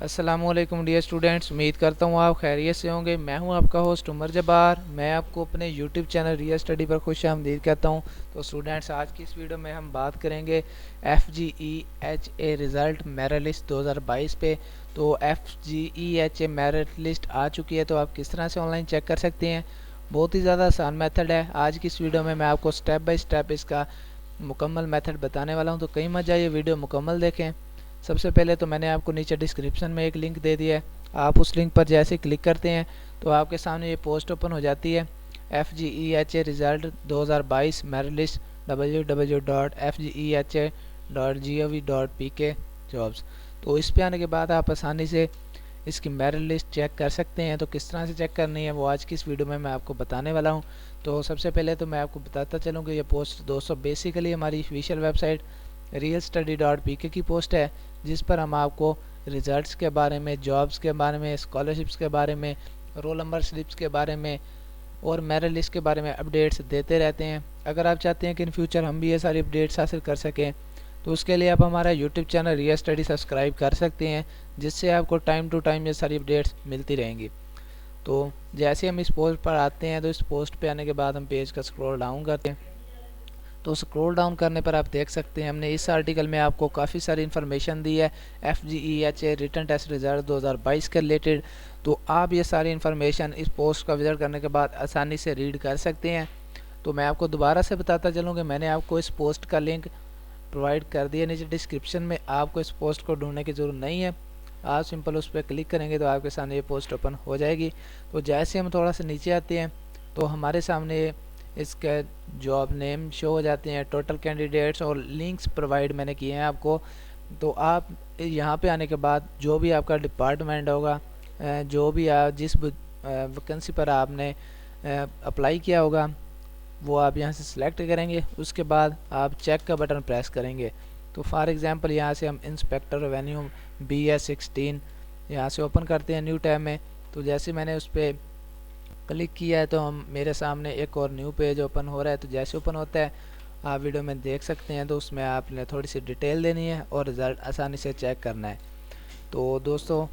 अस्सलामुअलैकुम dear students, उम्मीद करता हूँ आप खैरियत से होंगे। मैं हूँ आपका होस्ट उमर जब्बार। मैं आपको अपने यूट्यूब चैनल रियल स्टडी पर खुशामदीद कहता हूँ। तो स्टूडेंट्स, आज की इस वीडियो में हम बात करेंगे FGEHA रिज़ल्ट मेरिट लिस्ट 2022 पे। तो FGEHA मेरिट लिस्ट आ चुकी है, तो आप किस तरह से ऑनलाइन चेक कर सकते हैं। बहुत ही ज़्यादा आसान मेथड है। आज की इस वीडियो में मैं आपको स्टेप बाय स्टेप इसका मुकम्मल मेथड बताने वाला हूँ, तो कहीं मत जाइए, वीडियो मुकम्मल देखें। सबसे पहले तो मैंने आपको नीचे डिस्क्रिप्शन में एक लिंक दे दिया है। आप उस लिंक पर जैसे क्लिक करते हैं तो आपके सामने ये पोस्ट ओपन हो जाती है, FGEHA result 2022 merit list www.fgeha.gov.pk jobs. तो इस पे आने के बाद आप आसानी से इसकी मेरिट लिस्ट चेक कर सकते हैं। तो किस तरह से चेक करनी है वो आज की इस वीडियो में मैं आपको बताने वाला हूँ। तो सबसे पहले तो मैं आपको बताता चलूँ कि ये पोस्ट दोस्तों बेसिकली हमारी ऑफिशियल वेबसाइट realstudy.pk की पोस्ट है, जिस पर हम आपको रिजल्ट्स के बारे में, जॉब्स के बारे में, स्कॉलरशिप्स के बारे में, रोल नंबर स्लिप्स के बारे में और मेरिट लिस्ट के बारे में अपडेट्स देते रहते हैं। अगर आप चाहते हैं कि इन फ्यूचर हम भी ये सारी अपडेट्स हासिल कर सकें, तो उसके लिए आप हमारा YouTube channel real study subscribe कर सकते हैं, जिससे आपको टाइम टू टाइम ये सारी अपडेट्स मिलती रहेंगी। तो जैसे हम इस पोस्ट पर आते हैं, तो इस पोस्ट पे आने के बाद हम पेज का स्क्रॉल डाउन करते हैं। तो स्क्रॉल डाउन करने पर आप देख सकते हैं हमने इस आर्टिकल में आपको काफ़ी सारी इन्फॉर्मेशन दी है FGEHA रिटन टेस्ट रिजल्ट 2022 के रिलेटेड। तो आप ये सारी इन्फॉर्मेशन इस पोस्ट का विजिट करने के बाद आसानी से रीड कर सकते हैं। तो मैं आपको दोबारा से बताता चलूँ कि मैंने आपको इस पोस्ट का लिंक प्रोवाइड कर दिया नीचे डिस्क्रिप्शन में। आपको इस पोस्ट को ढूंढने की ज़रूरत नहीं है, आप सिंपल उस पर क्लिक करेंगे तो आपके सामने ये पोस्ट ओपन हो जाएगी। तो जैसे हम थोड़ा सा नीचे आते हैं तो हमारे सामने इसके जॉब नेम शो हो जाते हैं, टोटल कैंडिडेट्स और लिंक्स प्रोवाइड मैंने किए हैं आपको। तो आप यहाँ पे आने के बाद जो भी आपका डिपार्टमेंट होगा, जो भी आप जिस वैकेंसी पर आपने अप्लाई किया होगा, वो आप यहाँ से सिलेक्ट करेंगे। उसके बाद आप चेक का बटन प्रेस करेंगे। तो फॉर एग्जांपल यहाँ से हम इंस्पेक्टर रेवेन्यू BS16 यहाँ से ओपन करते हैं न्यू टैब में। तो जैसे मैंने उस पर क्लिक किया है तो हम मेरे सामने एक और न्यू पेज ओपन हो रहा है। तो जैसे ओपन होता है आप वीडियो में देख सकते हैं। तो उसमें आपने थोड़ी सी डिटेल देनी है और रिज़ल्ट आसानी से चेक करना है। तो दोस्तों,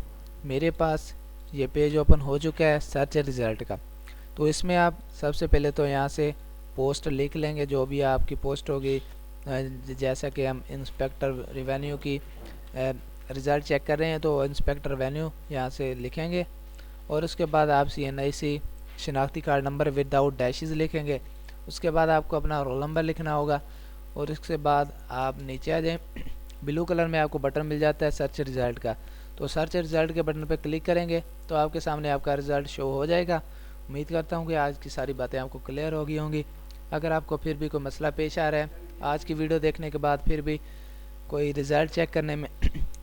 मेरे पास ये पेज ओपन हो चुका है सर्च रिज़ल्ट का। तो इसमें आप सबसे पहले तो यहाँ से पोस्ट लिख लेंगे, जो भी आपकी पोस्ट होगी। जैसा कि हम इंस्पेक्टर रेवेन्यू की रिज़ल्ट चेक कर रहे हैं, तो इंस्पेक्टर रेवेन्यू यहाँ से लिखेंगे और उसके बाद आप CNIC शनाख्ती कार्ड नंबर विदाउट डैशेस लिखेंगे। उसके बाद आपको अपना रोल नंबर लिखना होगा और इसके बाद आप नीचे आ जाएं। ब्लू कलर में आपको बटन मिल जाता है सर्च रिज़ल्ट का। तो सर्च रिज़ल्ट के बटन पर क्लिक करेंगे तो आपके सामने आपका रिज़ल्ट शो हो जाएगा। उम्मीद करता हूँ कि आज की सारी बातें आपको क्लियर हो गई होंगी। अगर आपको फिर भी कोई मसला पेश आ रहा है आज की वीडियो देखने के बाद, फिर भी कोई रिज़ल्ट चेक करने में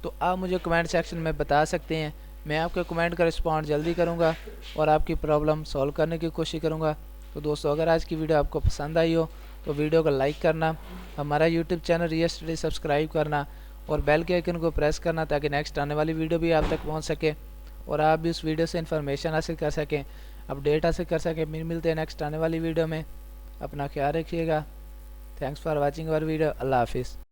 तो आप मुझे कमेंट सेक्शन में बता सकते हैं। मैं आपके कमेंट का रिस्पॉन्ड जल्दी करूंगा और आपकी प्रॉब्लम सॉल्व करने की कोशिश करूंगा। तो दोस्तों, अगर आज की वीडियो आपको पसंद आई हो तो वीडियो को लाइक करना, हमारा YouTube channel real study subscribe करना और बेल के आइकन को प्रेस करना, ताकि नेक्स्ट आने वाली वीडियो भी आप तक पहुंच सके और आप भी उस वीडियो से इन्फॉर्मेशन हासिल कर सकें, अपडेट हासिल कर सकें। मिलते हैं नेक्स्ट आने वाली वीडियो में। अपना ख्याल रखिएगा। Thanks for watching our video. अल्लाह हाफिज़।